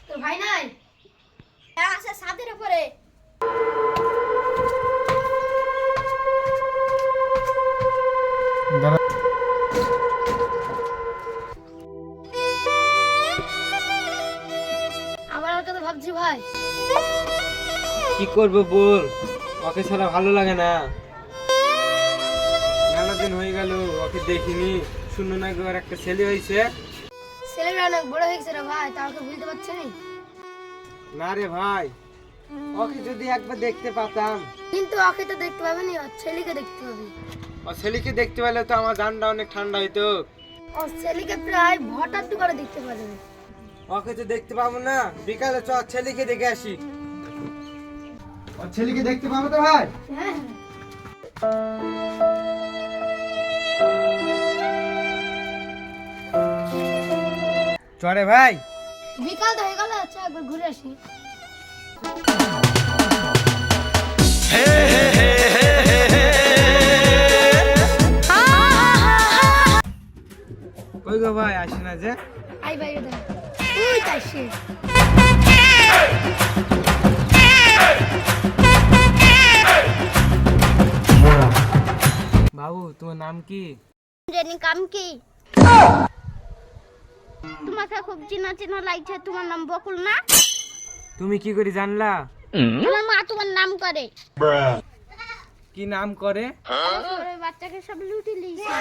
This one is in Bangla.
তোর ভাই নাই? আছে ছাদের উপরে। আমার কথা ভাবছি ভাই। কি করবো বল, ওকে ছাড়া ভালো লাগে না। মেলা দিন হয়ে গেল ওকে দেখিনি, শুনো না ওর একটা ছেলে হয়েছে। ছেলেটা অনেক বড় হয়েছে রে ভাই, তা ওকে ভুলতে পারছি না। না রে ভাই, ওকে যদি একবার দেখতে পাতাম। কিন্তু ওকে তো দেখতে পাবে না, ওর ছেলেকে দেখতে পাবে। ওর ছেলেকে দেখতে পেলে তো আমার জানটা অনেক ঠান্ডা হইতো। ওর ছেলেকে প্রায় ভটার করে দেখতে পারবে। ওকে তো দেখতে পাবো না, বিকালে চ ছেলেকে দেখে আসি। ওর ছেলেকে দেখতে পাবো তো ভাই? হ্যাঁ চরে ভাই। বিকাল তো হয়ে গেল, আচ্ছা একবার ঘুরে আসি। কই গো ভাই, আসি না যে? আই ভাই এটা তুই তাইছিস। বাবু তোমার নাম কি? জানি কাম কি? তোমাকে খুব চিনা চিনা লাগছে, তোমার নাম বকুল না? তুমি কি করে জানলা? তোমার মা তোমার নাম করে। কি নাম করে? বাচ্চাকে সব লুটি লিয়েছে।